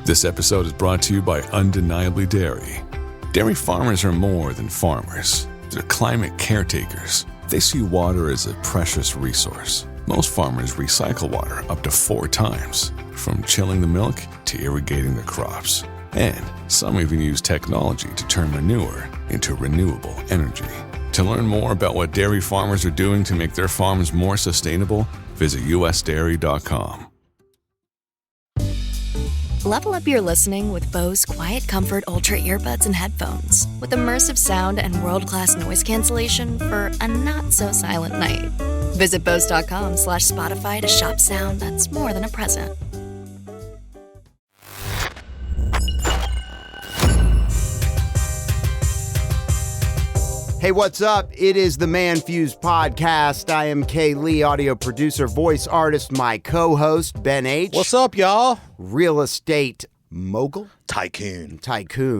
This episode is brought to you by Undeniably Dairy. Dairy farmers are more than farmers. They're climate caretakers. They see water as a precious resource. Most farmers recycle water up to 4 times, from chilling the milk to irrigating the crops. And some even use technology to turn manure into renewable energy. To learn more about what dairy farmers are doing to make their farms more sustainable, visit usdairy.com. Level up your listening with Bose Quiet Comfort Ultra earbuds and headphones. With immersive sound and world-class noise cancellation for a not-so-silent night. Visit Bose.com/Spotify to shop sound that's more than a present. Hey, what's up? It is the ManFUzed Podcast. I am Kay Lee, audio producer, voice artist, my co-host, Ben H. What's up, y'all? Real estate mogul? Tycoon.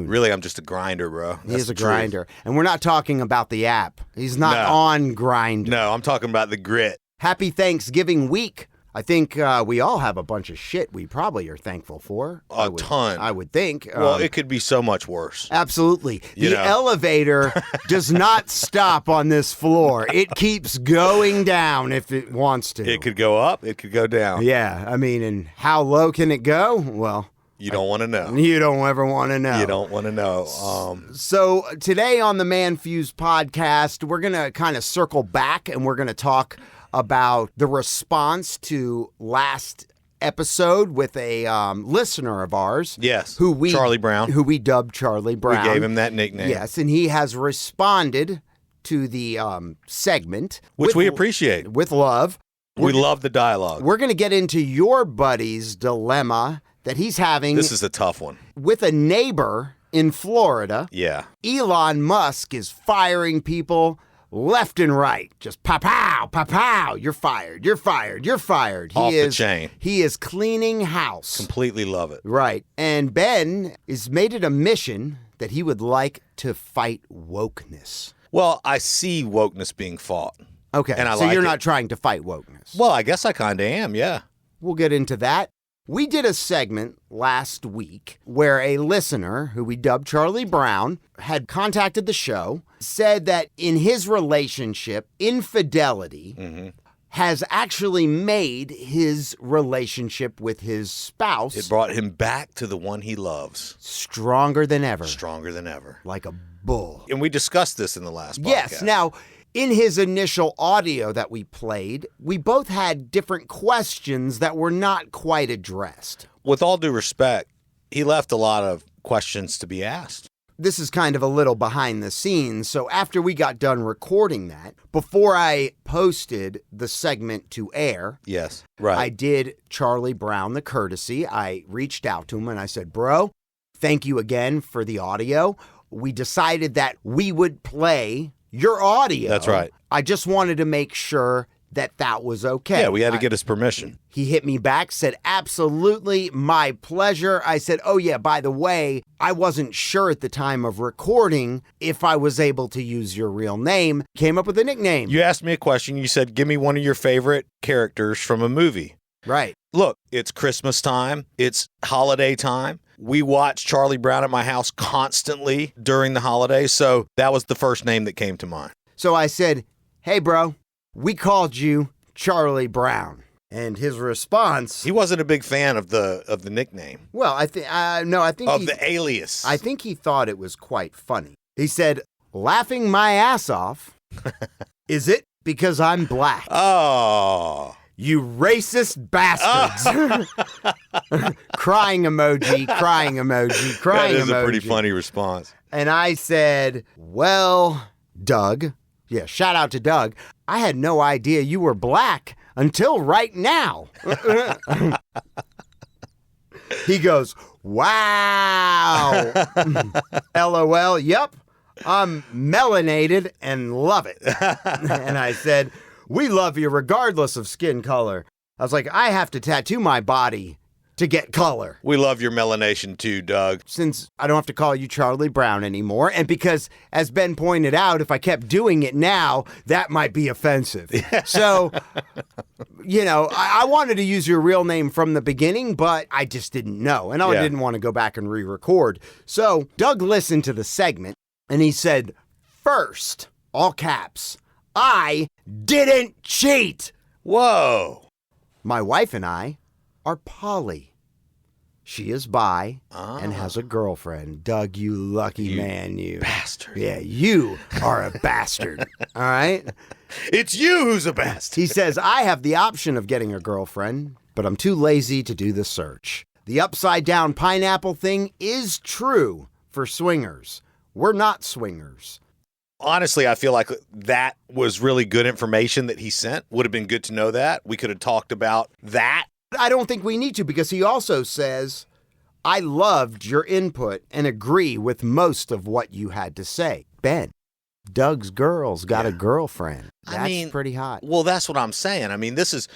Really, I'm just a grinder, bro. He is a grinder. And we're not talking about the app. He's not on Grindr. No, I'm talking about the grit. Happy Thanksgiving week. I think we all have a bunch of shit we probably are thankful for. A ton. I would think. Well, it could be so much worse. Absolutely. The elevator does not stop on this floor. It keeps going down if it wants to. It could go up. It could go down. Yeah. I mean, and how low can it go? Well, you don't want to know. You don't ever want to know. You don't want to know. So today on the ManFUzed Podcast, we're going to kind of circle back and we're going to talk about the response to last episode with a listener of ours. Yes, Charlie Brown. Who we dubbed Charlie Brown. We gave him that nickname. Yes, and he has responded to the segment. Which we appreciate. With love. We love the dialogue. We're going to get into your buddy's dilemma that he's having. This is a tough one. With a neighbor in Florida. Yeah. Elon Musk is firing people left and right. Just pow, pow, pow. You're fired. You're fired. You're fired. The chain. He is cleaning house. Completely love it. Right. And Ben has made it a mission that he would like to fight wokeness. Well, I see wokeness being fought. Okay. And so you're not trying to fight wokeness. Well, I guess I kind of am, yeah. We'll get into that. We did a segment last week where a listener, who we dubbed Charlie Brown, had contacted the show, said that in his relationship, infidelity has actually made his relationship with his spouse. It brought him back to the one he loves. Stronger than ever. Stronger than ever. Like a bull. And we discussed this in the last podcast. Yes. Now, in his initial audio that we played, we both had different questions that were not quite addressed. With all due respect, he left a lot of questions to be asked. This is kind of a little behind the scenes. So after we got done recording that, before I posted the segment to air, yes, right, I did Charlie Brown the courtesy. I reached out to him and I said, bro, thank you again for the audio. We decided that we would play your audio. That's right. I just wanted to make sure that that was okay. Yeah, we had to get his permission. He hit me back, said, absolutely, my pleasure. I said, oh yeah, by the way, I wasn't sure at the time of recording if I was able to use your real name. Came up with a nickname. You asked me a question. You said, give me one of your favorite characters from a movie. Right. Look, it's Christmas time. It's holiday time. We watch Charlie Brown at my house constantly during the holidays, so that was the first name that came to mind. So I said, hey, bro, we called you Charlie Brown. And his response... He wasn't a big fan of the nickname. Well, I think the alias. I think he thought it was quite funny. He said, laughing my ass off. Is it because I'm black? Oh... You racist bastards. Crying emoji, crying emoji, crying emoji. That is a pretty funny response. And I said, well, Doug, yeah, shout out to Doug. I had no idea you were black until right now. He goes, wow. LOL, yep, I'm melanated and love it. And I said, we love you regardless of skin color. I was like, I have to tattoo my body to get color. We love your melanation too, Doug. Since I don't have to call you Charlie Brown anymore, and because, as Ben pointed out, if I kept doing it now, that might be offensive. So, I wanted to use your real name from the beginning, but I just didn't know, and I didn't want to go back and re-record. So Doug listened to the segment, and he said, first, all caps, I didn't cheat. Whoa. My wife and I are poly. She is bi and has a girlfriend. Doug, you lucky man, you. Bastard. Yeah, you are a bastard. All right? It's you who's a bastard. He says, I have the option of getting a girlfriend, but I'm too lazy to do the search. The upside down pineapple thing is true for swingers. We're not swingers. Honestly, I feel like that was really good information that he sent. Would have been good to know that. We could have talked about that. I don't think we need to, because he also says, I loved your input and agree with most of what you had to say. Ben, Doug's girl's got a girlfriend. That's pretty hot. Well, that's what I'm saying. I mean, this is,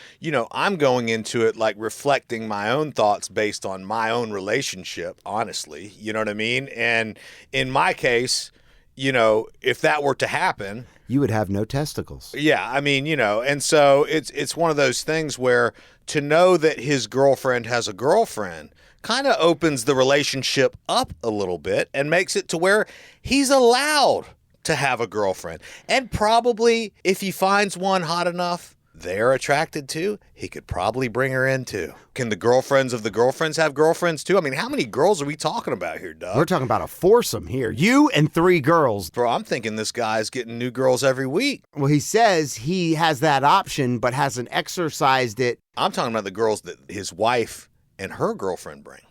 I'm going into it like reflecting my own thoughts based on my own relationship, honestly. You know what I mean? And in my case, if that were to happen, you would have no testicles. Yeah, I mean, and so it's one of those things where to know that his girlfriend has a girlfriend kind of opens the relationship up a little bit and makes it to where he's allowed to have a girlfriend. And probably if he finds one hot enough they're attracted to, he could probably bring her in too. Can the girlfriends of the girlfriends have girlfriends too? I mean, how many girls are we talking about here, Doug? We're talking about a foursome here. You and 3 girls. Bro, I'm thinking this guy's getting new girls every week. Well, he says he has that option but hasn't exercised it. I'm talking about the girls that his wife and her girlfriend bring.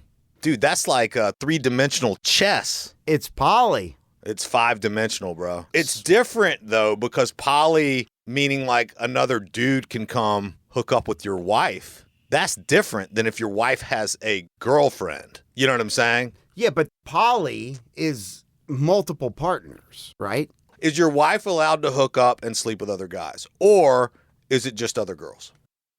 Dude, that's like a 3-dimensional chess. It's poly. It's 5-dimensional, bro. It's different, though, because poly, meaning like another dude can come hook up with your wife. That's different than if your wife has a girlfriend. You know what I'm saying? Yeah, but poly is multiple partners, right? Is your wife allowed to hook up and sleep with other guys? Or is it just other girls?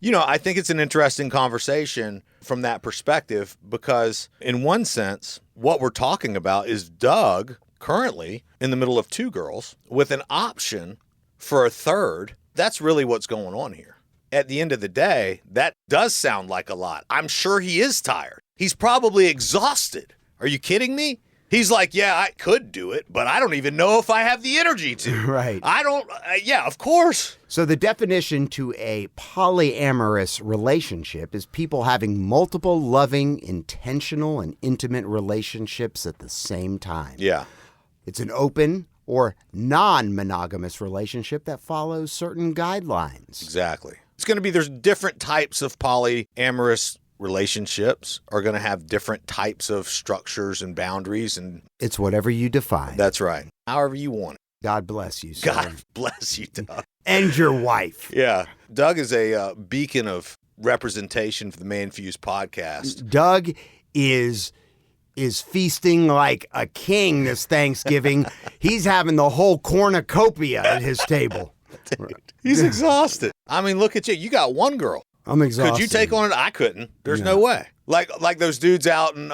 I think it's an interesting conversation from that perspective because in one sense, what we're talking about is Doug currently in the middle of 2 girls with an option for a third. That's really what's going on here. At the end of the day, that does sound like a lot. I'm sure he is tired. He's probably exhausted. Are you kidding me? He's like, yeah, I could do it, but I don't even know if I have the energy to. Right. I don't, yeah, of course. So the definition to a polyamorous relationship is people having multiple loving, intentional, and intimate relationships at the same time. Yeah. It's an open or non-monogamous relationship that follows certain guidelines. Exactly. It's going to be, there's different types of polyamorous relationships are going to have different types of structures and boundaries. And it's whatever you define. That's right. However you want it. God bless you, sir. God bless you, Doug. And your wife. Yeah. Doug is a beacon of representation for the ManFUzed podcast. Doug is feasting like a king this Thanksgiving. He's having the whole cornucopia at his table. Dude, he's exhausted. I mean, look at you. You got 1 girl. I'm exhausted. Could you take on it? I couldn't. There's no way. Like those dudes out in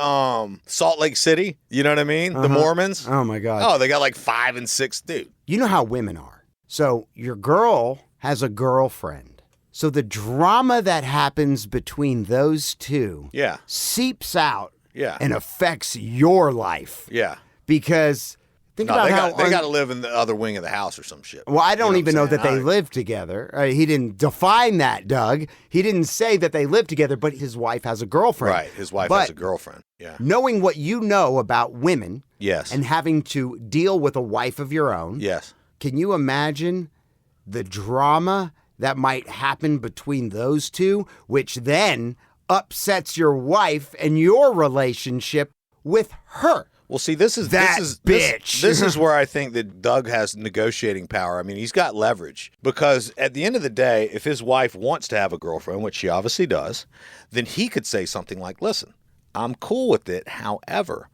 Salt Lake City. You know what I mean? The Mormons. Oh, my God. Oh, they got like 5 and 6 dude. You know how women are. So your girl has a girlfriend. So the drama that happens between those two seeps out and affects your life. Yeah. Because think about how they got to live in the other wing of the house or some shit. Well, I don't even know that they live together. He didn't define that, Doug. He didn't say that they live together, but his wife has a girlfriend. Right. His wife has a girlfriend. Yeah. Knowing what you know about women. Yes. And having to deal with a wife of your own. Yes. Can you imagine the drama that might happen between those two, which then upsets your wife and your relationship with her? Well, see, this is where I think that Doug has negotiating power. I mean, he's got leverage because at the end of the day, if his wife wants to have a girlfriend, which she obviously does, then he could say something like, listen, I'm cool with it. However,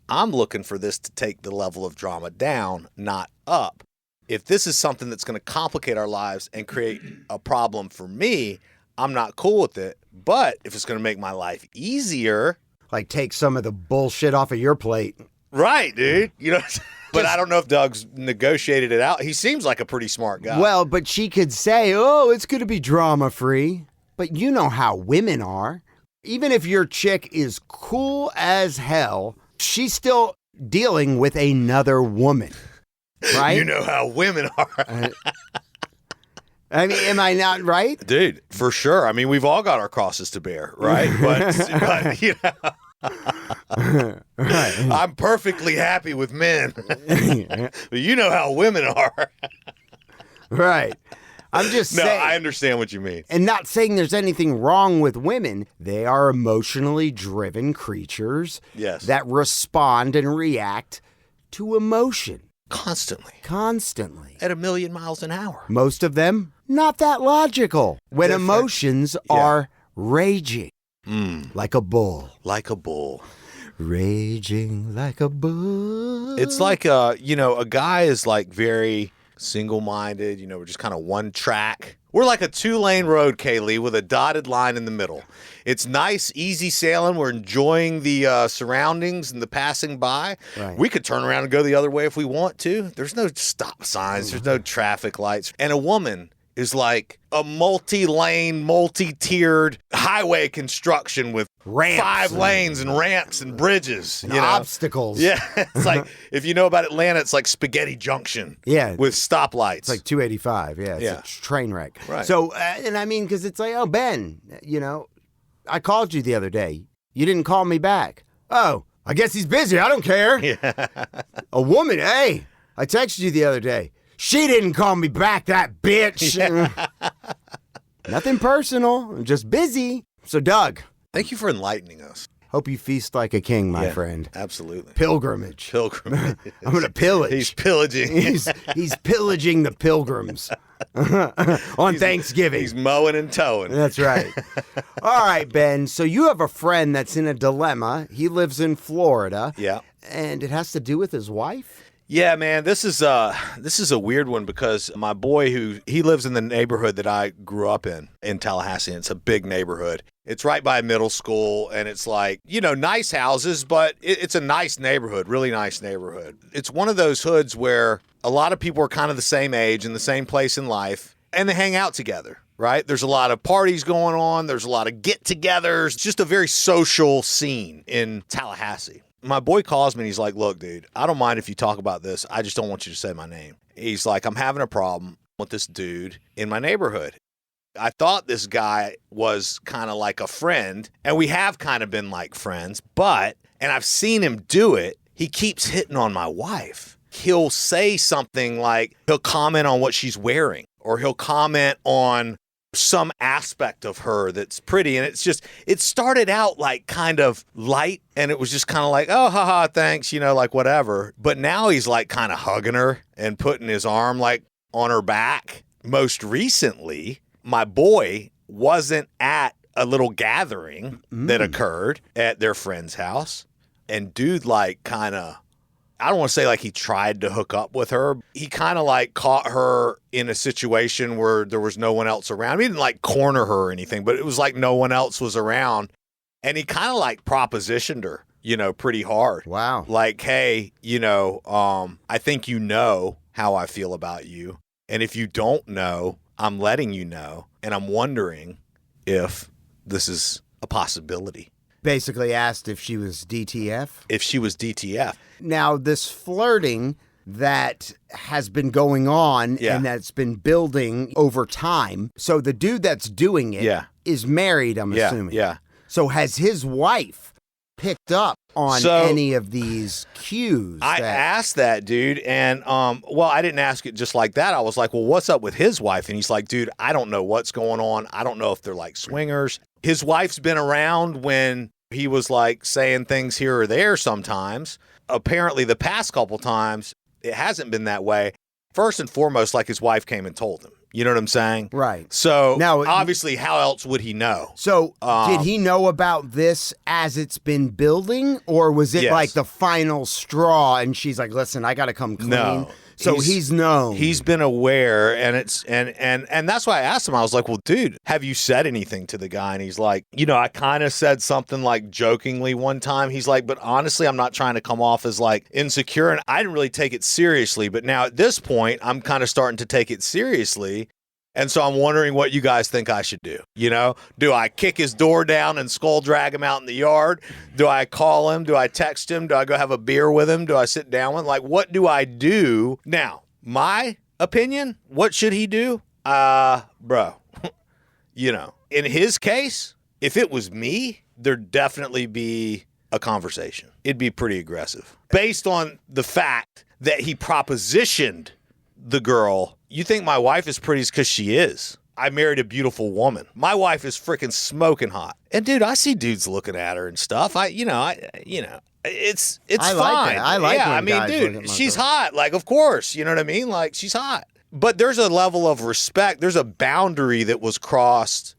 I'm looking for this to take the level of drama down, not up. If this is something that's going to complicate our lives and create a problem for me, I'm not cool with it. But if it's going to make my life easier. Like take some of the bullshit off of your plate. Right, dude. You know, but I don't know if Doug's negotiated it out. He seems like a pretty smart guy. Well, but she could say, oh, it's going to be drama-free. But you know how women are. Even if your chick is cool as hell, she's still dealing with another woman, right? You know how women are. I mean, am I not right? Dude, for sure. I mean, we've all got our crosses to bear, right? But you know. Right. I'm perfectly happy with men. But you know how women are. Right. I'm just saying. No, I understand what you mean. And not saying there's anything wrong with women. They are emotionally driven creatures that respond and react to emotion. Constantly. At 1,000,000 miles an hour. Most of them, not that logical. When Different. Emotions are raging. Like a bull. Like a bull. Raging like a bull. It's like, a guy is like very single-minded, we're just kind of one track. We're like a 2-lane road, Kaylee, with a dotted line in the middle. It's nice, easy sailing. We're enjoying the surroundings and the passing by. Right. We could turn around and go the other way if we want to. There's no stop signs. There's no traffic lights. And a woman is like a multi-lane, multi-tiered highway construction with ramps 5 lanes and ramps and bridges. And obstacles. Yeah. It's like, if you know about Atlanta, it's like Spaghetti Junction. Yeah. With stoplights. It's like 285. Yeah. It's a train wreck. Right. So, and I mean, because it's like, oh, Ben, I called you the other day. You didn't call me back. Oh, I guess he's busy. I don't care. Yeah. A woman, hey, I texted you the other day. She didn't call me back, that bitch. Yeah. Nothing personal. I'm just busy. So, Doug. Thank you for enlightening us. Hope you feast like a king, my friend. Absolutely. Pilgrimage. I'm going to pillage. He's pillaging. He's pillaging the pilgrims on Thanksgiving. He's mowing and towing. That's right. All right, Ben. So you have a friend that's in a dilemma. He lives in Florida. Yeah. And it has to do with his wife? Yeah, man, this is a weird one because my boy he lives in the neighborhood that I grew up in Tallahassee, and it's a big neighborhood. It's right by a middle school, and it's like, nice houses, but it's a nice neighborhood, really nice neighborhood. It's one of those hoods where a lot of people are kind of the same age in the same place in life, and they hang out together, right? There's a lot of parties going on. There's a lot of get-togethers. It's just a very social scene in Tallahassee. My boy calls me and he's like, look, dude, I don't mind if you talk about this. I just don't want you to say my name. He's like, I'm having a problem with this dude in my neighborhood. I thought this guy was kind of like a friend, and we have kind of been like friends, and I've seen him do it. He keeps hitting on my wife. He'll say something like, he'll comment on what she's wearing, or he'll comment on some aspect of her that's pretty. And it started out like kind of light, and it was just kind of like, oh, haha, thanks, like whatever. But now he's like kind of hugging her and putting his arm like on her back. Most recently, my boy wasn't at a little gathering that occurred at their friend's house. And dude, like kind of, I don't want to say like he tried to hook up with her. He kind of like caught her in a situation where there was no one else around. He didn't like corner her or anything, but it was like no one else was around. And he kind of like propositioned her, pretty hard. Wow. Like, hey, I think you know how I feel about you. And if you don't know, I'm letting you know. And I'm wondering if this is a possibility. Basically asked if she was DTF. If she was DTF. Now, this flirting that has been going on and that's been building over time. So the dude that's doing it is married, I'm assuming. Yeah. So has his wife picked up on any of these cues? I asked that, dude, and I didn't ask it just like that. I was like, well, what's up with his wife? And he's like, dude, I don't know what's going on. I don't know if they're like swingers. His wife's been around when he was like saying things here or there sometimes. Apparently the past couple times, it hasn't been that way. First and foremost, like his wife came and told him. You know what I'm saying? Right. So now, obviously, how else would he know? So did he know about this as it's been building, or was it like the final straw and she's like, listen, I got to come clean? No. So he's known. He's been aware, and it's and that's why I asked him. I was like, "Well, dude, have you said anything to the guy?" And he's like, I kind of said something like jokingly one time. He's like, "But honestly, I'm not trying to come off as like insecure, and I didn't really take it seriously. But now at this point, I'm kind of starting to take it seriously." And so I'm wondering what you guys think I should do. Do I kick his door down and skull drag him out in the yard? Do I call him? Do I text him? Do I go have a beer with him? Do I sit down with him? Like, what do I do? Now, my opinion, what should he do? Bro, in his case, if it was me, there'd definitely be a conversation. It'd be pretty aggressive. Based on the fact that he propositioned the girl. You think my wife is pretty because she is. I married a beautiful woman. My wife is freaking smoking hot. And dude, I see dudes looking at her and stuff. It's I fine. like it. I like yeah, when I mean, guys look at dude, my she's girl. hot. Like, of course, you know what I mean? Like, she's hot. But there's a level of respect. There's a boundary that was crossed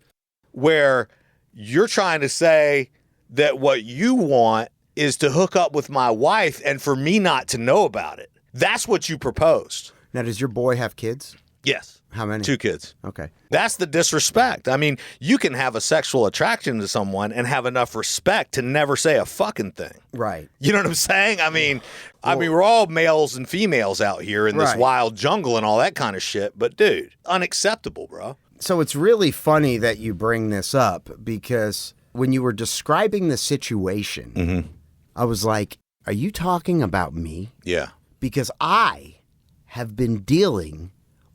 where you're trying to say that what you want is to hook up with my wife and for me not to know about it. That's what you proposed. Now, does your boy have kids? Yes. How many? 2 kids. Okay. That's the disrespect. I mean, you can have a sexual attraction to someone and have enough respect to never say a fucking thing. Right. You know what I'm saying? I mean, we're all males and females out here in this Right. wild jungle and all that kind of shit. But dude, unacceptable, bro. So it's really funny that you bring this up because when you were describing the situation, I was like, are you talking about me? Yeah. Because I have been dealing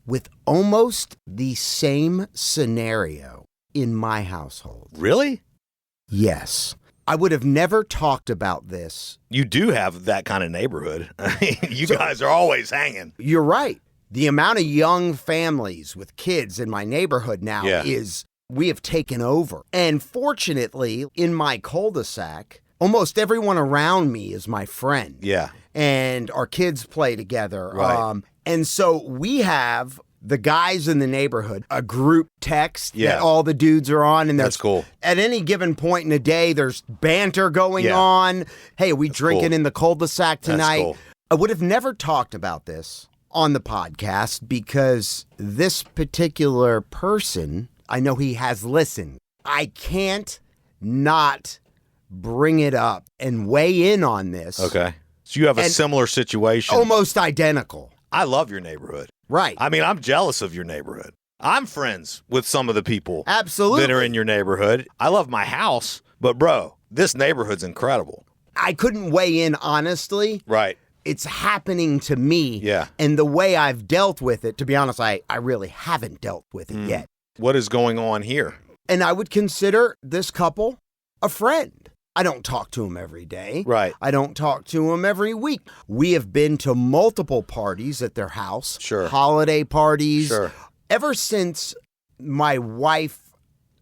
with almost the same scenario in my household. Really? Yes. I would have never talked about this. You do have that kind of neighborhood. I mean, you guys are always hanging. You're right. The amount of young families with kids in my neighborhood now is we have taken over. And fortunately, in my cul-de-sac, almost everyone around me is my friend. Yeah. And our kids play together. Right. And so we have the guys in the neighborhood, a group text that all the dudes are on. And that's cool. At any given point in the day, there's banter going on. Hey, are we drinking in the cul-de-sac tonight? That's cool. I would have never talked about this on the podcast because this particular person, I know he has listened. I can't not bring it up and weigh in on this. Okay. So you have a similar situation. Almost identical. I love your neighborhood. Right. I mean, I'm jealous of your neighborhood. I'm friends with some of the people Absolutely. that are in your neighborhood. I love my house, but bro, this neighborhood's incredible. I couldn't weigh in honestly. Right. It's happening to me. Yeah. And the way I've dealt with it, to be honest, I really haven't dealt with it yet. What is going on here? And I would consider this couple a friend. I don't talk to him every day. Right. I don't talk to him every week. We have been to multiple parties at their house. Sure. Holiday parties. Sure. Ever since my wife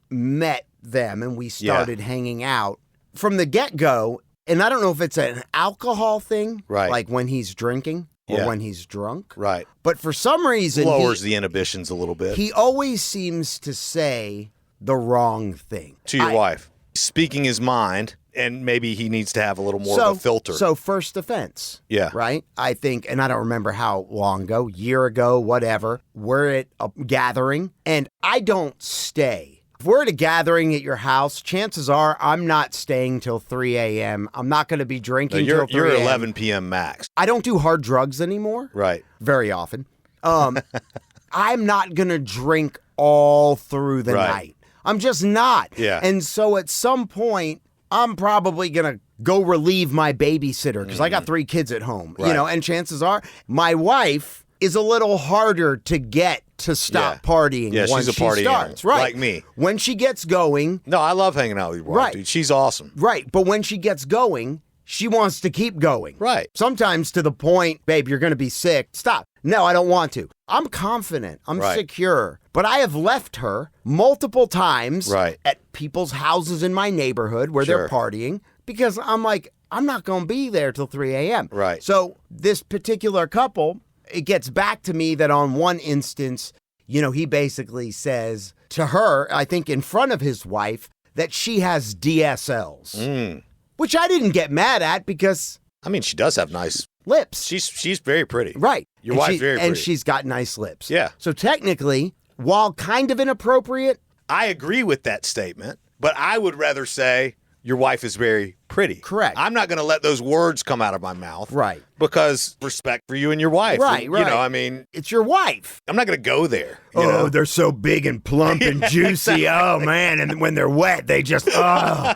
met them and we started hanging out from the get-go, and I don't know if it's an alcohol thing, Right. like when he's drinking or when he's drunk. Right. But for some reason, Lowers the inhibitions a little bit. he always seems to say the wrong thing. To your wife. Speaking his mind, and maybe he needs to have a little more of a filter. So first offense. Yeah. Right? I think, and I don't remember how long ago, year ago, whatever, we're at a gathering and I don't stay. If we're at a gathering at your house, chances are I'm not staying till 3 a.m. I'm not going to be drinking till 3 You're a.m. 11 p.m. max. I don't do hard drugs anymore. Right. Very often. I'm not going to drink all through the Right. night. I'm just not. Yeah. And so at some point, I'm probably going to go relieve my babysitter because I got 3 kids at home, Right. and chances are my wife is a little harder to get to stop partying Yeah, once she's a she party starts. animal, Right. like me. When she gets going, No, I love hanging out with your wife, Right. dude. She's awesome. right. But when she gets going, she wants to keep going. Right. Sometimes to the point, babe, you're going to be sick. Stop. No, I don't want to. I'm confident. I'm Right. secure. But I have left her multiple times Right. at people's houses in my neighborhood where they're partying because I'm like, I'm not going to be there till 3 a.m. Right. So this particular couple, it gets back to me that on one instance, he basically says to her, I think in front of his wife, that she has DSLs, which I didn't get mad at because I mean, she does have nice lips. She's very pretty. Right. Your wife's very pretty. And she's got nice lips. Yeah. So technically, while kind of inappropriate, I agree with that statement, but I would rather say your wife is very pretty. Correct. I'm not going to let those words come out of my mouth. Right. Because respect for you and your wife. Right, right. You know, I mean, it's your wife. I'm not going to go there. You Oh, know? they're so big and plump and juicy. Oh, man. And when they're wet, they just, oh.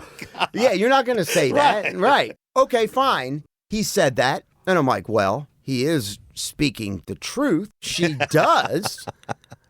Yeah, you're not going to say that. Right. Okay, fine. He said that. And I'm like, well, he is speaking the truth. She does.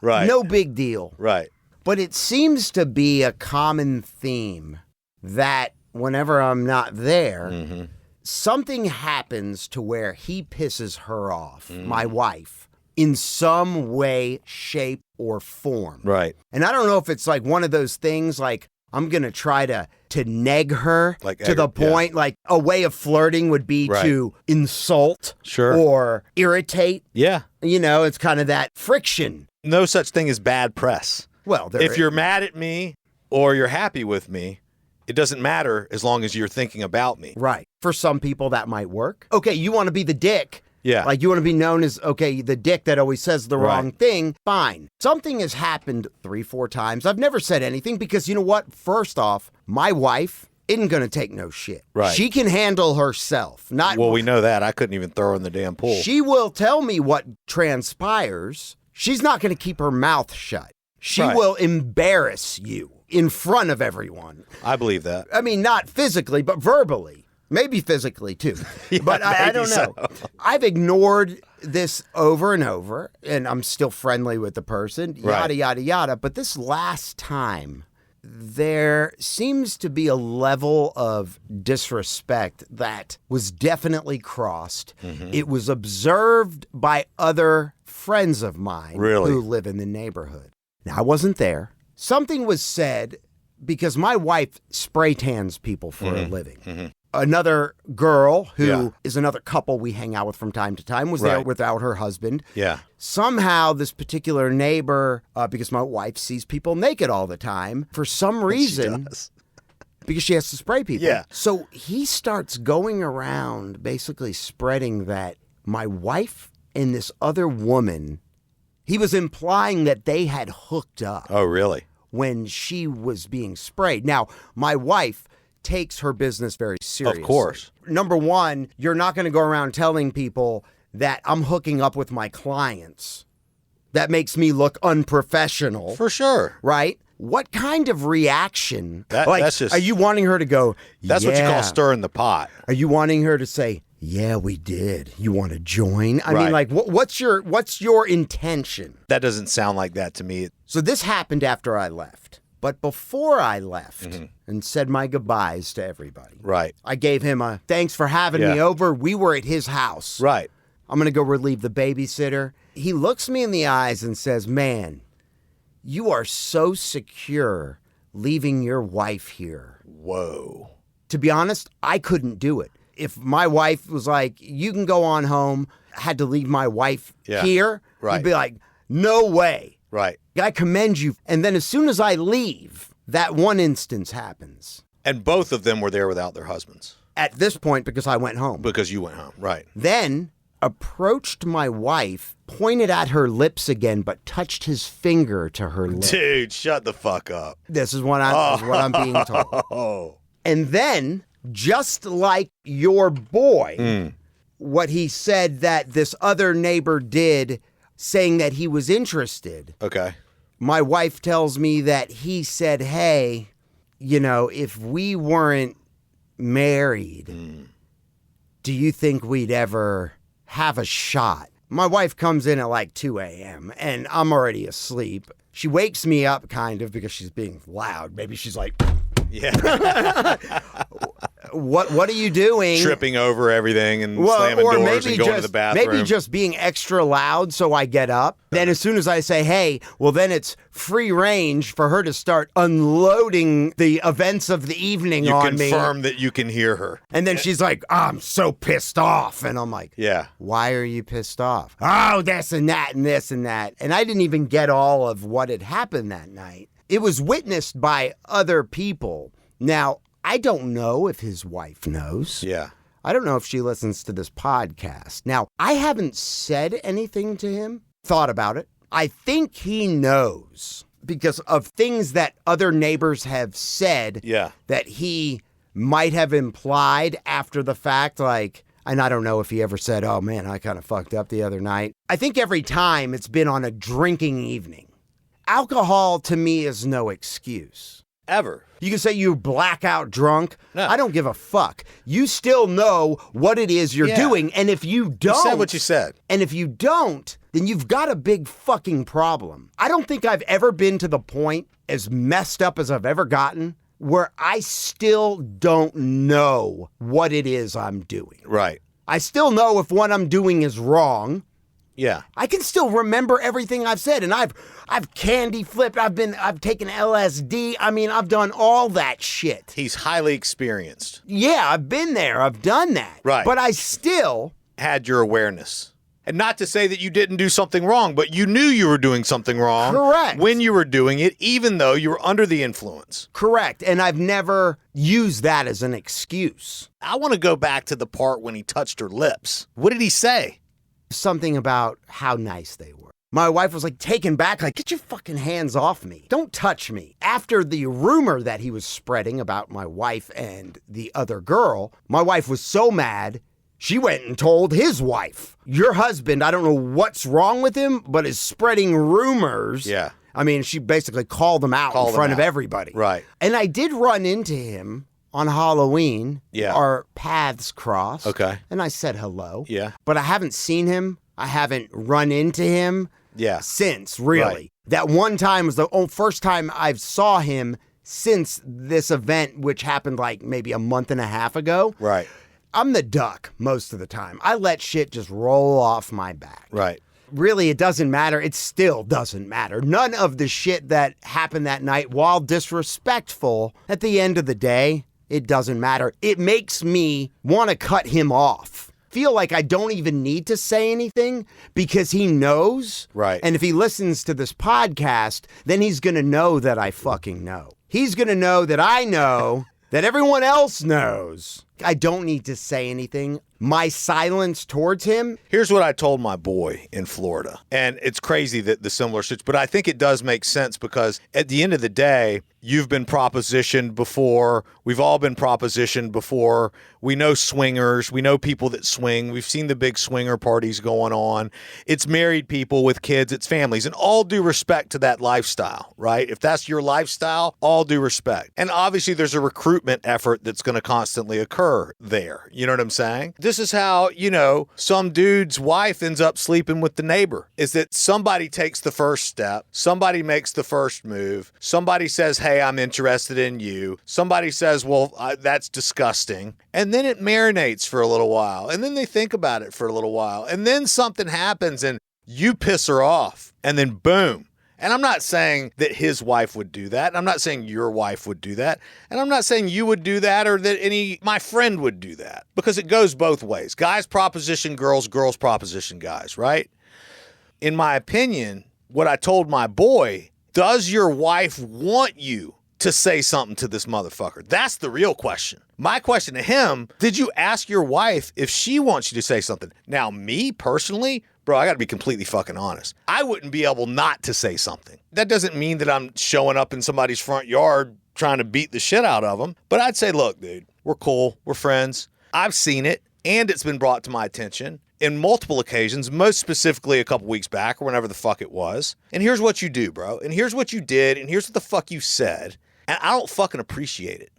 Right. No big deal. Right. But it seems to be a common theme that whenever I'm not there, something happens to where he pisses her off, my wife, in some way, shape, or form. Right. And I don't know if it's like one of those things like I'm going to try to neg her to the point, like a way of flirting would be to insult or irritate. Yeah. You know, it's kind of that friction. No such thing as bad press. Well, if you're mad at me or you're happy with me, it doesn't matter as long as you're thinking about me. Right. For some people, that might work. Okay, you want to be the dick. Yeah. Like you want to be known as, okay, the dick that always says the wrong thing. Fine. Something has happened 3-4 times. I've never said anything because you know what? First off, my wife isn't going to take no shit. Right. She can handle herself. Well, we know that. I couldn't even throw her in the damn pool. She will tell me what transpires. She's not going to keep her mouth shut. She will embarrass you in front of everyone. I believe that. I mean, not physically, but verbally. Maybe physically, too. Yeah, but I don't know. So. I've ignored this over and over, and I'm still friendly with the person, yada, yada, yada. But this last time, there seems to be a level of disrespect that was definitely crossed. It was observed by other friends of mine who live in the neighborhood. Now, I wasn't there. Something was said because my wife spray tans people for a living. Another girl who is another couple we hang out with from time to time was there without her husband. Yeah. Somehow this particular neighbor, because my wife sees people naked all the time, for some reason, because she has to spray people. Yeah. So he starts going around basically spreading that my wife and this other woman, he was implying that they had hooked up. Oh, really? When she was being sprayed. Now, my wife takes her business very seriously. Of course. Number one, you're not going to go around telling people that I'm hooking up with my clients. That makes me look unprofessional. For sure. Right? What kind of reaction? That's just... Are you wanting her to go, That's what you call stirring the pot. Are you wanting her to say, yeah, we did. You want to join? I mean, like, what's your intention? That doesn't sound like that to me. So this happened after I left. But before I left and said my goodbyes to everybody, I gave him a thanks for having me over. We were at his house. Right. I'm going to go relieve the babysitter. He looks me in the eyes and says, man, you are so secure leaving your wife here. Whoa. To be honest, I couldn't do it. If my wife was like, you can go on home, I had to leave my wife here, he'd be like, no way. Right. I commend you. And then as soon as I leave, that one instance happens. And both of them were there without their husbands. At this point, because I went home. Because you went home, right. Then approached my wife, pointed at her lips again, but touched his finger to her lips. Dude, shut the fuck up. This is what I'm being told. And then, just like your boy, what he said that this other neighbor did, saying that he was interested. Okay. My wife tells me that he said, hey, you know, if we weren't married, do you think we'd ever have a shot? My wife comes in at like 2 a.m. and I'm already asleep. She wakes me up kind of because she's being loud. Maybe she's like... Yeah. What are you doing? Tripping over everything and slamming doors and going to the bathroom. Maybe just being extra loud so I get up. Then as soon as I say, hey, well, then it's free range for her to start unloading the events of the evening on me. You confirm that you can hear her. And then she's like, I'm so pissed off. And I'm like, yeah. Why are you pissed off? Oh, this and that and this and that. And I didn't even get all of what had happened that night. It was witnessed by other people. Now, I don't know if his wife knows. Yeah. I don't know if she listens to this podcast. Now, I haven't said anything to him, thought about it. I think he knows because of things that other neighbors have said that he might have implied after the fact, like, and I don't know if he ever said, oh man, I kind of fucked up the other night. I think every time it's been on a drinking evening. Alcohol to me is no excuse. Ever. You can say you blackout drunk. No. I don't give a fuck. You still know what it is you're doing. And if you don't. You said what you said. And if you don't, then you've got a big fucking problem. I don't think I've ever been to the point as messed up as I've ever gotten where I still don't know what it is I'm doing. Right. I still know if what I'm doing is wrong. Yeah. I can still remember everything I've said, and I've candy flipped. I've taken LSD. I mean, I've done all that shit. He's highly experienced. Yeah, I've been there. I've done that. Right. But I still had your awareness. And not to say that you didn't do something wrong, but you knew you were doing something wrong. Correct. When you were doing it, even though you were under the influence. Correct. And I've never used that as an excuse. I want to go back to the part when he touched her lips. What did he say? Something about how nice they were. My wife was like taken back, like, get your fucking hands off me. Don't touch me. After the rumor that he was spreading about my wife and the other girl, my wife was so mad, she went and told his wife. Your husband, I don't know what's wrong with him, but is spreading rumors. Yeah. I mean, she basically called him out in front of everybody. Right. And I did run into him on Halloween. Yeah. Our paths crossed. Okay. And I said hello. Yeah. But I haven't seen him. I haven't run into him since, really. Right. That one time was the first time I saw him since this event, which happened like maybe a month and a half ago. Right. I'm the duck most of the time. I let shit just roll off my back. Right. Really, it doesn't matter. It still doesn't matter. None of the shit that happened that night, while disrespectful, at the end of the day, it doesn't matter. It makes me want to cut him off. Feel like I don't even need to say anything because he knows. Right. And if he listens to this podcast, then he's going to know that I fucking know. He's going to know that I know that everyone else knows. I don't need to say anything. My silence towards him. Here's what I told my boy in Florida. And it's crazy that the similar shit, but I think it does make sense because at the end of the day, you've been propositioned before. We've all been propositioned before. We know swingers. We know people that swing. We've seen the big swinger parties going on. It's married people with kids. It's families. And all due respect to that lifestyle, right? If that's your lifestyle, all due respect. And obviously there's a recruitment effort that's going to constantly occur there. You know what I'm saying? This is how, some dude's wife ends up sleeping with the neighbor, is that somebody takes the first step. Somebody makes the first move. Somebody says, hey, I'm interested in you. Somebody says, well, that's disgusting. And then it marinates for a little while. And then they think about it for a little while. And then something happens and you piss her off. And then boom. And I'm not saying that his wife would do that. I'm not saying your wife would do that. And I'm not saying you would do that or that my friend would do that. Because it goes both ways. Guys proposition girls, girls proposition guys, right? In my opinion, what I told my boy, does your wife want you to say something to this motherfucker? That's the real question. My question to him, did you ask your wife if she wants you to say something? Now, me personally, bro, I got to be completely fucking honest. I wouldn't be able not to say something. That doesn't mean that I'm showing up in somebody's front yard trying to beat the shit out of them. But I'd say, look, dude, we're cool. We're friends. I've seen it, and it's been brought to my attention in multiple occasions, most specifically a couple weeks back or whenever the fuck it was. And here's what you do, bro. And here's what you did. And here's what the fuck you said. And I don't fucking appreciate it.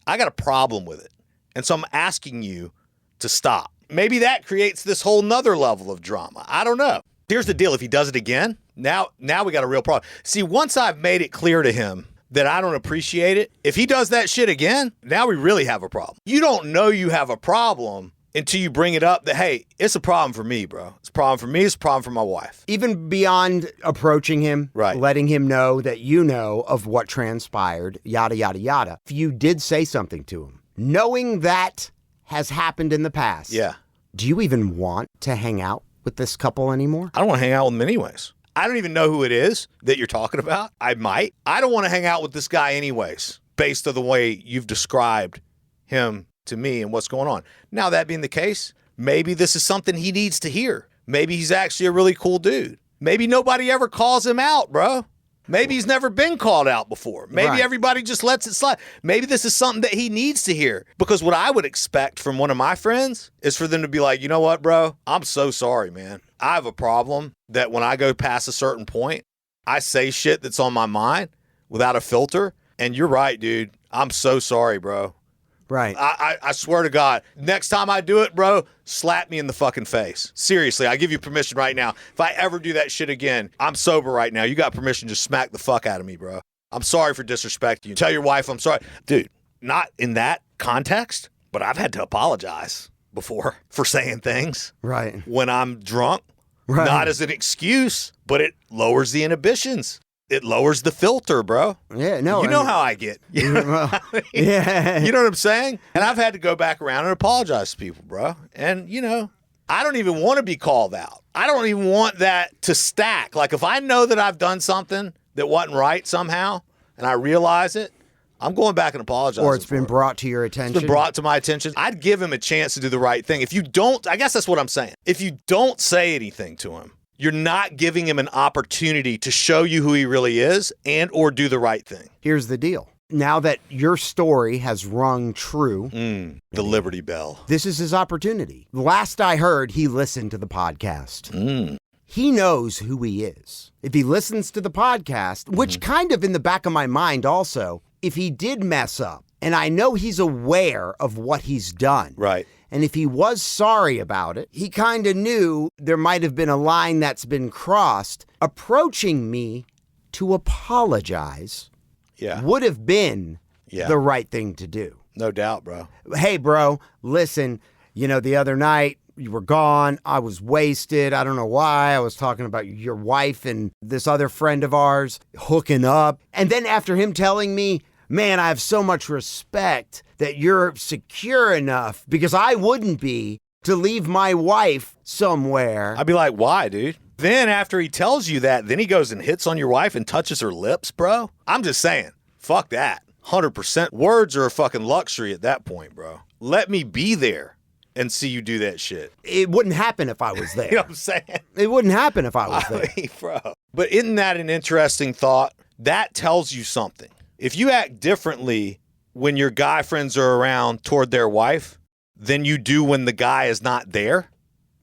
I got a problem with it. And so I'm asking you to stop. Maybe that creates this whole nother level of drama. I don't know. Here's the deal. If he does it again, now we got a real problem. See, once I've made it clear to him that I don't appreciate it, if he does that shit again, now we really have a problem. You don't know you have a problem until you bring it up that, hey, it's a problem for me, bro. It's a problem for me. It's a problem for my wife. Even beyond approaching him, right, letting him know that you know of what transpired, yada, yada, yada. If you did say something to him, knowing that has happened in the past. Yeah. Do you even want to hang out with this couple anymore? I don't want to hang out with them anyways. I don't even know who it is that you're talking about. I might. I don't want to hang out with this guy anyways, based on the way you've described him to me and what's going on. Now, that being the case, maybe this is something he needs to hear. Maybe he's actually a really cool dude. Maybe nobody ever calls him out, bro. Maybe he's never been called out before. Maybe everybody just lets it slide. Maybe this is something that he needs to hear. Because what I would expect from one of my friends is for them to be like, you know what, bro? I'm so sorry, man. I have a problem that when I go past a certain point, I say shit that's on my mind without a filter. And you're right, dude. I'm so sorry, bro. Right. I swear to God, next time I do it, bro, slap me in the fucking face. Seriously, I give you permission right now. If I ever do that shit again, I'm sober right now. You got permission to smack the fuck out of me, bro. I'm sorry for disrespecting you. Tell your wife I'm sorry. Dude, not in that context, but I've had to apologize before for saying things. Right. When I'm drunk. Right. Not as an excuse, but it lowers the inhibitions. It lowers the filter, bro. Yeah, no. You know how I get. You know what I mean? Yeah. You know what I'm saying? And I've had to go back around and apologize to people, bro. And, you know, I don't even want to be called out. I don't even want that to stack. Like, if I know that I've done something that wasn't right somehow and I realize it, I'm going back and apologizing. Or it's been brought to your attention. It's been brought to my attention. I'd give him a chance to do the right thing. If you don't, I guess that's what I'm saying. If you don't say anything to him, you're not giving him an opportunity to show you who he really is and or do the right thing. Here's the deal. Now that your story has rung true. The Liberty Bell. This is his opportunity. Last I heard, he listened to the podcast. He knows who he is. If he listens to the podcast, which kind of in the back of my mind also, if he did mess up, and I know he's aware of what he's done. Right. And if he was sorry about it, he kind of knew there might have been a line that's been crossed. Approaching me to apologize would have been the right thing to do. No doubt, bro. Hey, bro, listen, you know, the other night you were gone. I was wasted. I don't know why. I was talking about your wife and this other friend of ours hooking up. And then after him telling me, man, I have so much respect that you're secure enough, because I wouldn't be, to leave my wife somewhere. I'd be like, why, dude? Then after he tells you that, then he goes and hits on your wife and touches her lips, bro. I'm just saying, fuck that. 100%. Words are a fucking luxury at that point, bro. Let me be there and see you do that shit. It wouldn't happen if I was there. You know what I'm saying? It wouldn't happen if I was there. Mean, bro. But isn't that an interesting thought? That tells you something. If you act differently when your guy friends are around toward their wife than you do when the guy is not there,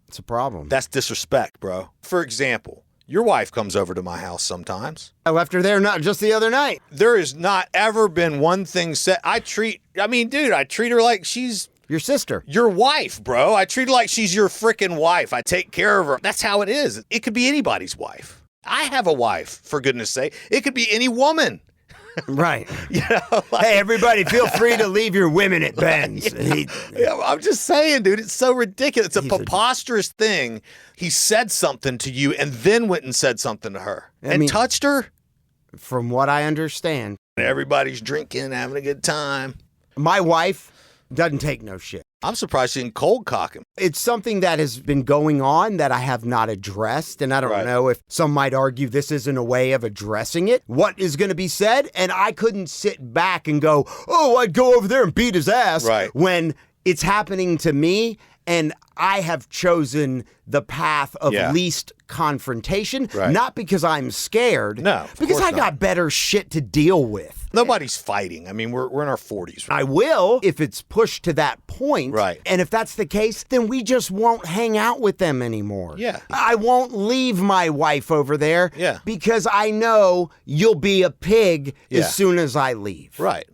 it's a problem. That's disrespect, bro. For example, your wife comes over to my house sometimes. I left her there not just the other night. There has not ever been one thing said. I treat her like she's your sister. Your wife, bro. I treat her like she's your freaking wife. I take care of her. That's how it is. It could be anybody's wife. I have a wife, for goodness sake. It could be any woman. Right. You know, like, hey, everybody, feel free to leave your women at Ben's. I'm just saying, dude, it's so ridiculous. It's a preposterous thing. He said something to you and then went and said something to her and touched her. From what I understand, everybody's drinking, having a good time. My wife doesn't take no shit. I'm surprised she didn't cold cock him. It's something that has been going on that I have not addressed, and I don't know if some might argue this isn't a way of addressing it. What is going to be said? And I couldn't sit back and go, oh, I'd go over there and beat his ass when it's happening to me, and I have chosen the path of least confrontation, not because I'm scared, because I got better shit to deal with. Nobody's fighting. I mean, we're in our 40s. I will if it's pushed to that point. Right. And if that's the case, then we just won't hang out with them anymore. Yeah. I won't leave my wife over there because I know you'll be a pig as soon as I leave. Right.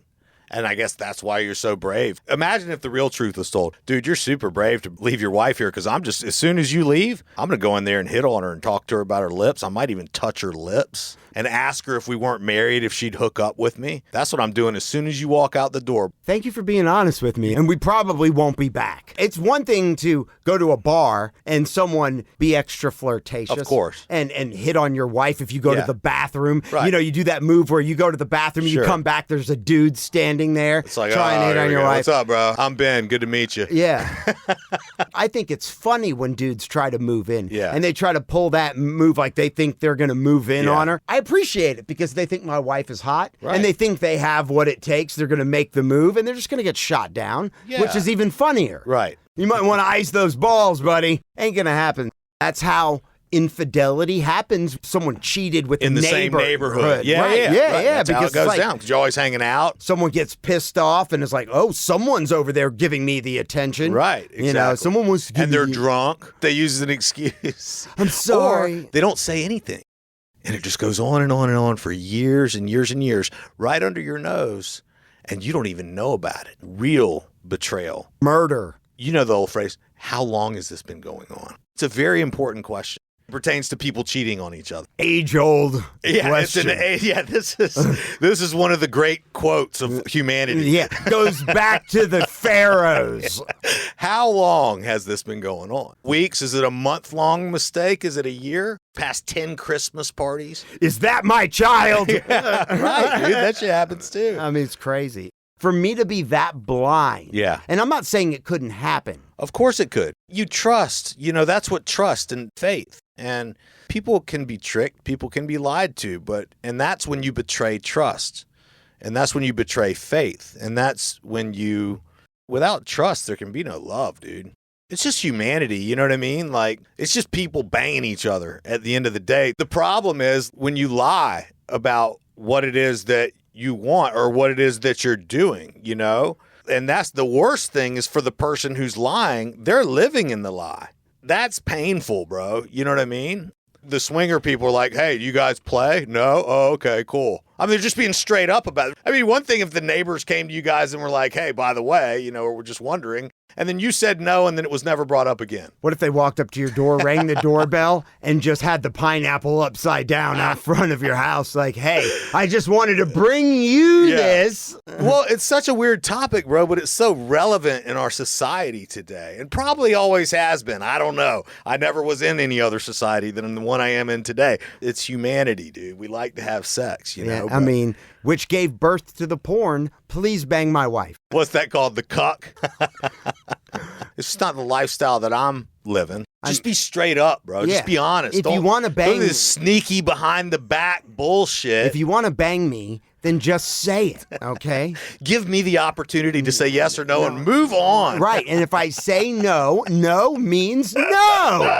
And I guess that's why you're so brave. Imagine if the real truth was told. Dude, you're super brave to leave your wife here because as soon as you leave, I'm going to go in there and hit on her and talk to her about her lips. I might even touch her lips and ask her if we weren't married, if she'd hook up with me. That's what I'm doing as soon as you walk out the door. Thank you for being honest with me. And we probably won't be back. It's one thing to go to a bar and someone be extra flirtatious. Of course. And hit on your wife if you go to the bathroom. Right. You know, you do that move where you go to the bathroom, you come back, there's a dude standing sitting there It's like, trying to hit on your wife. What's up, bro? I'm Ben. Good to meet you. Yeah. I think it's funny when dudes try to move in. Yeah. And they try to pull that move like they think they're going to move in on her. I appreciate it because they think my wife is hot and they think they have what it takes. They're going to make the move and they're just going to get shot down, which is even funnier. Right. You might want to ice those balls, buddy. Ain't going to happen. That's how infidelity happens. Someone cheated with in the same neighborhood. Yeah, right. yeah. Yeah, That's how it goes down because you're always hanging out. Someone gets pissed off and is like, oh, someone's over there giving me the attention. Right, exactly. You know, someone wants to give and me they're drunk. They use it as an excuse. I'm sorry. Or they don't say anything. And it just goes on and on and on for years and years and years, right under your nose, and you don't even know about it. Real betrayal. Murder. You know the old phrase, how long has this been going on? It's a very important question. It pertains to people cheating on each other. Age-old question. This is one of the great quotes of humanity. Yeah, goes back to the pharaohs. How long has this been going on? Weeks? Is it a month-long mistake? Is it a year? Past 10 Christmas parties? Is that my child? Right, dude. That shit happens too. I mean, it's crazy. For me to be that blind. Yeah. And I'm not saying it couldn't happen. Of course it could. You trust. You know, that's what trust and faith. And people can be tricked. People can be lied to. And that's when you betray trust. And that's when you betray faith. And that's when without trust, there can be no love, dude. It's just humanity. You know what I mean? Like, it's just people banging each other at the end of the day. The problem is when you lie about what it is that you want or what it is that you're doing, you know? And that's the worst thing is for the person who's lying, they're living in the lie. That's painful, bro. You know what I mean? The swinger people are like, hey, you guys play? No? Oh, okay, cool. I mean, they're just being straight up about it. I mean, one thing if the neighbors came to you guys and were like, hey, by the way, you know, or we're just wondering, and then you said no, and then it was never brought up again. What if they walked up to your door, rang the doorbell, and just had the pineapple upside down out front of your house? Like, hey, I just wanted to bring you this. Well, it's such a weird topic, bro, but it's so relevant in our society today, and probably always has been. I don't know. I never was in any other society than the one I am in today. It's humanity, dude. We like to have sex, you know? I mean, which gave birth to the porn, Please Bang My Wife. What's that called? The cuck? It's just not the lifestyle that I'm living. Just be straight up, bro. Just be honest. If you want to bang me, this sneaky behind the back bullshit. If you want to bang me, then just say it, okay? Give me the opportunity to say yes or no and move on. Right, and if I say no, no means no.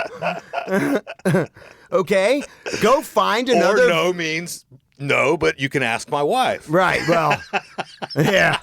Okay? Go find another... Or no means... No, but you can ask my wife. Right, well, yeah.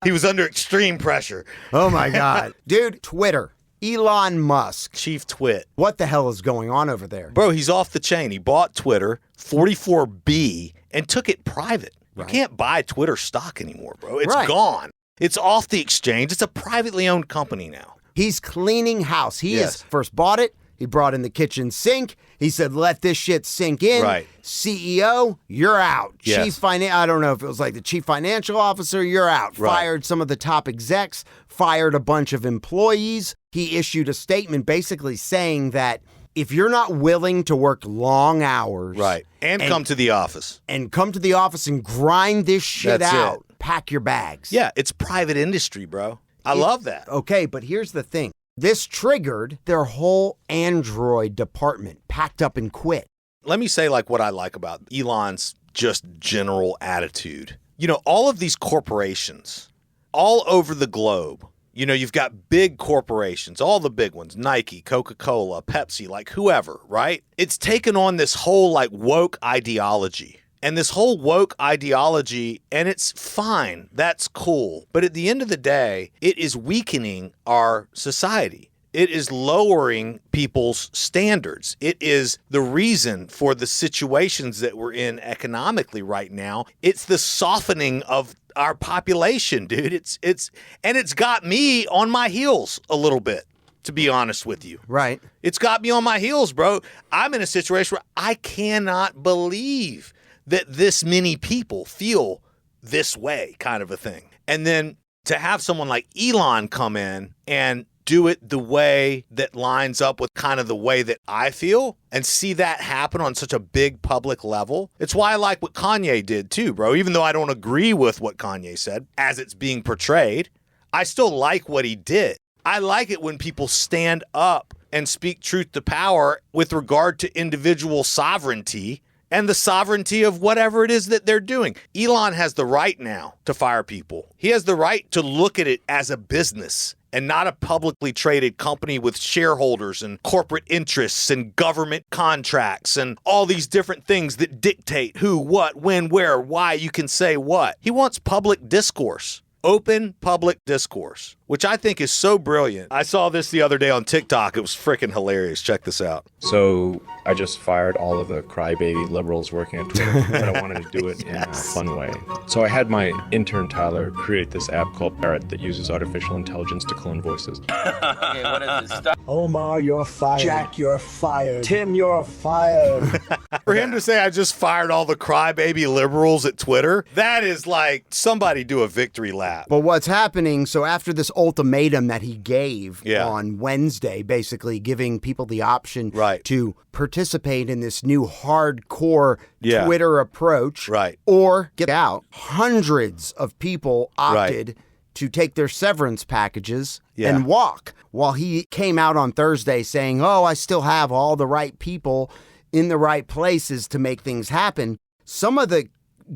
He was under extreme pressure. Oh, my God. Dude, Twitter. Elon Musk. Chief Twit. What the hell is going on over there? Bro, he's off the chain. He bought Twitter, 44B, and took it private. Right. You can't buy Twitter stock anymore, bro. It's gone. It's off the exchange. It's a privately owned company now. He's cleaning house. He has first bought it. He brought in the kitchen sink. He said, let this shit sink in. Right. CEO, you're out. Yes. I don't know if it was like the chief financial officer, you're out. Right. Fired some of the top execs, fired a bunch of employees. He issued a statement basically saying that if you're not willing to work long hours. Right. And come to the office. And come to the office and grind this shit out, pack your bags. Yeah, it's private industry, bro. I love that. Okay, but here's the thing. This triggered their whole Android department, packed up and quit. Let me say like what I like about Elon's just general attitude. You know, all of these corporations all over the globe, you know, you've got big corporations, all the big ones, Nike, Coca-Cola, Pepsi, like whoever, right? It's taken on this whole like woke ideology. And this whole woke ideology, and it's fine, that's cool. But at the end of the day, it is weakening our society. It is lowering people's standards. It is the reason for the situations that we're in economically right now. It's the softening of our population, dude. It's got me on my heels a little bit, to be honest with you. Right. It's got me on my heels, bro. I'm in a situation where I cannot believe that this many people feel this way, kind of a thing. And then to have someone like Elon come in and do it the way that lines up with kind of the way that I feel and see that happen on such a big public level. It's why I like what Kanye did too, bro. Even though I don't agree with what Kanye said as it's being portrayed, I still like what he did. I like it when people stand up and speak truth to power with regard to individual sovereignty and the sovereignty of whatever it is that they're doing. Elon has the right now to fire people. He has the right to look at it as a business and not a publicly traded company with shareholders and corporate interests and government contracts and all these different things that dictate who, what, when, where, why you can say what. He wants public discourse. Open public discourse, which I think is so brilliant. I saw this the other day on TikTok. It was freaking hilarious. Check this out. So I just fired all of the crybaby liberals working at Twitter, but I wanted to do it in a fun way. So I had my intern Tyler create this app called Parrot that uses artificial intelligence to clone voices. Okay, what is this stuff? Omar, you're fired. Jack, you're fired. Tim, you're fired. For him to say I just fired all the crybaby liberals at Twitter, that is like somebody do a victory lap. But what's happening, so after this ultimatum that he gave Yeah. on Wednesday, basically giving people the option Right. to participate in this new hardcore Yeah. Twitter approach Right. or get out, hundreds of people opted to take their severance packages Yeah. and walk, while he came out on Thursday saying, oh, I still have all the right people in the right places to make things happen. Some of the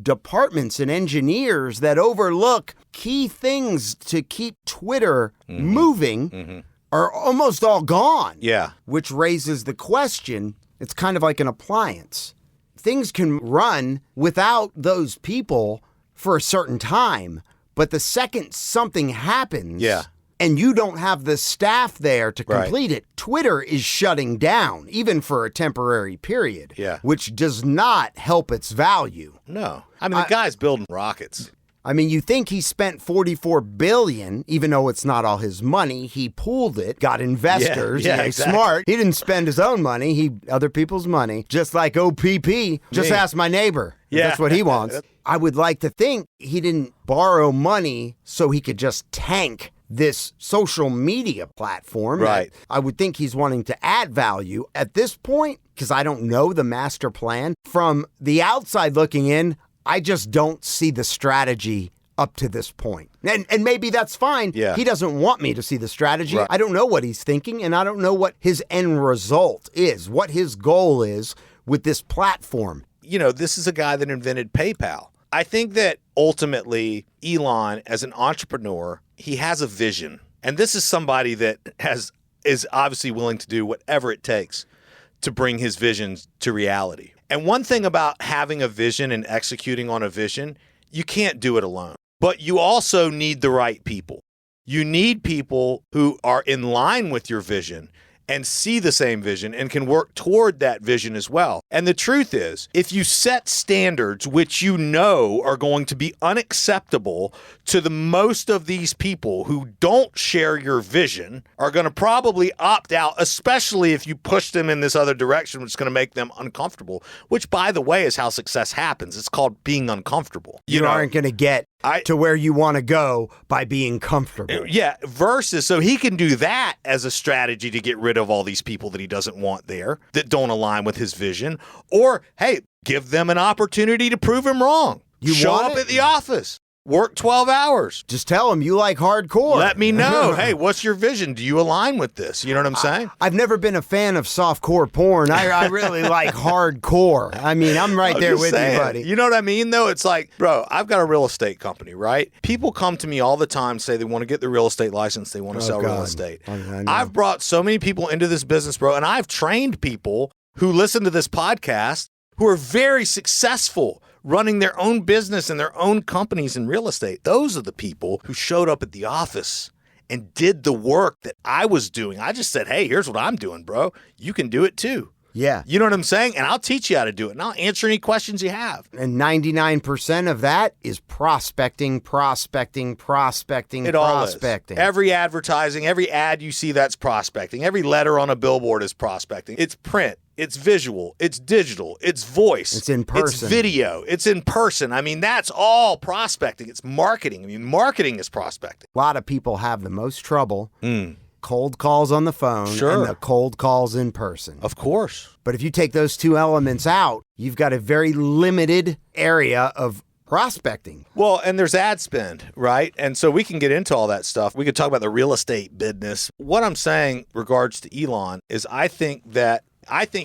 departments and engineers that overlook key things to keep Twitter moving are almost all gone. Yeah. Which raises the question, it's kind of like an appliance. Things can run without those people for a certain time, but the second something happens Yeah. and you don't have the staff there to Right. complete it, Twitter is shutting down, even for a temporary period, Yeah. which does not help its value. No. I mean, the guy's building rockets. I mean, you think he spent $44 billion, even though it's not all his money. He pooled it, got investors. Yeah, He's exactly. smart. He didn't spend his own money. Other people's money. Just like OPP. Just Me. ask my neighbor. If Yeah. That's what he wants. I would like to think he didn't borrow money so he could just tank this social media platform. Right. I would think he's wanting to add value at this point, because I don't know the master plan. From the outside looking in, I just don't see the strategy up to this point. And maybe that's fine. Yeah. He doesn't want me to see the strategy. Right. I don't know what he's thinking, and I don't know what his end result is, what his goal is with this platform. You know, this is a guy that invented PayPal. I think that ultimately Elon, as an entrepreneur, he has a vision. And this is somebody that is obviously willing to do whatever it takes to bring his visions to reality. And one thing about having a vision and executing on a vision, you can't do it alone. But you also need the right people. You need people who are in line with your vision and see the same vision and can work toward that vision as well. And the truth is, if you set standards which you know are going to be unacceptable to the most of these people who don't share your vision, are going to probably opt out, especially if you push them in this other direction, which is going to make them uncomfortable, which, by the way, is how success happens. It's called being uncomfortable. You aren't going to get to where you want to go by being comfortable. Yeah, versus, so he can do that as a strategy to get rid of all these people that he doesn't want there, that don't align with his vision, or, hey, give them an opportunity to prove him wrong. You Show want up it? at the office. Work 12 hours. Just tell him you like hardcore. Let me know. Hey, what's your vision? Do you align with this? You know what I'm saying? I've never been a fan of softcore porn. I really like hardcore. I mean, I'm right there just with saying. you, buddy. You know what I mean, though? It's like, bro, I've got a real estate company, right? People come to me all the time, say they want to get the real estate license. They want to sell real God. estate. I know. I've brought so many people into this business, bro, and I've trained people who listen to this podcast who are very successful running their own business and their own companies in real estate. Those are the people who showed up at the office and did the work that I was doing. I just said, hey, here's what I'm doing, bro. You can do it too. Yeah. You know what I'm saying? And I'll teach you how to do it, and I'll answer any questions you have. And 99% of that is prospecting. It all is. Every advertising, every ad you see, that's prospecting. Every letter on a billboard is prospecting. It's print. It's visual, it's digital, it's voice. It's in person. It's video, it's in person. I mean, that's all prospecting. It's marketing. I mean, marketing is prospecting. A lot of people have the most trouble cold calls on the phone Sure. and the cold calls in person. Of course. But if you take those two elements out, you've got a very limited area of prospecting. Well, and there's ad spend, right? And so we can get into all that stuff. We could talk about the real estate business. What I'm saying regards to Elon is I think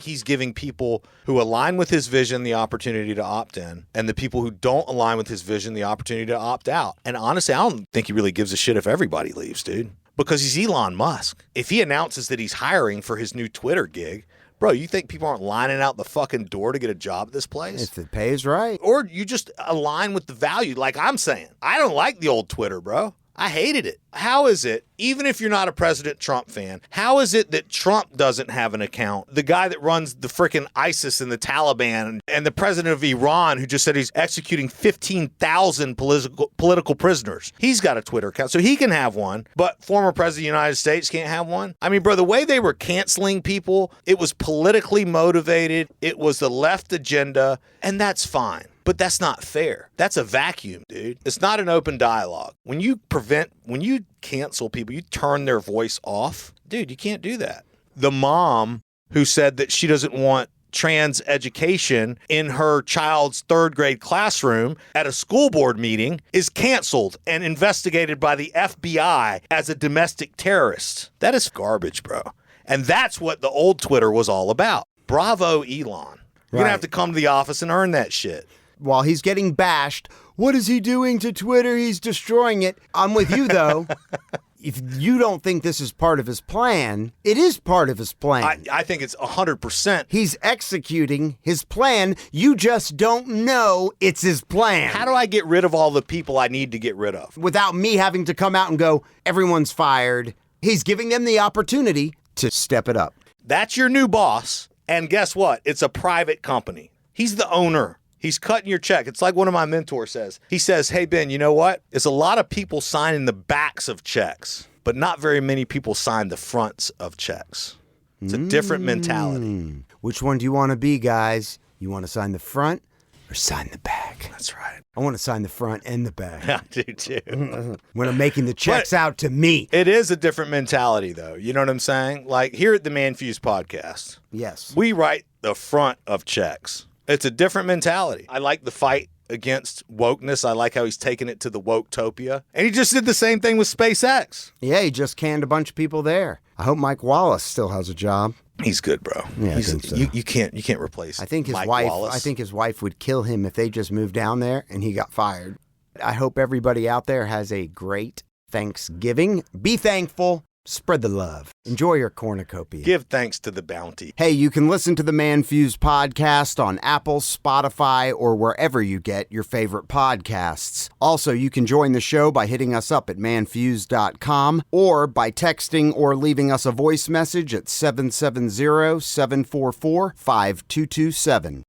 he's giving people who align with his vision the opportunity to opt in, and the people who don't align with his vision the opportunity to opt out. And honestly, I don't think he really gives a shit if everybody leaves, dude, because he's Elon Musk. If he announces that he's hiring for his new Twitter gig, bro, you think people aren't lining out the fucking door to get a job at this place? If the pay is right. Or you just align with the value, like I'm saying. I don't like the old Twitter, bro. I hated it. How is it, even if you're not a President Trump fan, how is it that Trump doesn't have an account? The guy that runs the freaking ISIS and the Taliban and the president of Iran who just said he's executing 15,000 political prisoners. He's got a Twitter account, so he can have one, but former president of the United States can't have one? I mean, bro, the way they were canceling people, it was politically motivated. It was the left agenda, and that's fine. But that's not fair. That's a vacuum, dude. It's not an open dialogue. When you cancel people, you turn their voice off. Dude, you can't do that. The mom who said that she doesn't want trans education in her child's third grade classroom at a school board meeting is canceled and investigated by the FBI as a domestic terrorist. That is garbage, bro. And that's what the old Twitter was all about. Bravo, Elon. You're going to have to come to the office and earn that shit. While he's getting bashed, what is he doing to Twitter? He's destroying it. I'm with you, though. If you don't think this is part of his plan, it is part of his plan. I think it's 100%. He's executing his plan. You just don't know it's his plan. How do I get rid of all the people I need to get rid of? Without me having to come out and go, everyone's fired. He's giving them the opportunity to step it up. That's your new boss. And guess what? It's a private company. He's the owner. He's cutting your check. It's like one of my mentors says. He says, hey, Ben, you know what? It's a lot of people signing the backs of checks, but not very many people sign the fronts of checks. It's a different mentality. Which one do you want to be, guys? You want to sign the front or sign the back? That's right. I want to sign the front and the back. I do too. When I'm making the checks out to me. It is a different mentality, though. You know what I'm saying? Like here at the ManFUzed Podcast, yes, we write the front of checks. It's a different mentality. I like the fight against wokeness. I like how he's taking it to the woketopia. And he just did the same thing with SpaceX. Yeah, he just canned a bunch of people there. I hope Mike Wallace still has a job. He's good, bro. Yeah, I think so. You can't replace I think his Mike wife Wallace. I think his wife would kill him if they just moved down there and he got fired. I hope everybody out there has a great Thanksgiving. Be thankful. Spread the love. Enjoy your cornucopia. Give thanks to the bounty. Hey, you can listen to the ManFUzed Podcast on Apple, Spotify, or wherever you get your favorite podcasts. Also, you can join the show by hitting us up at manfused.com or by texting or leaving us a voice message at 770-744-5227.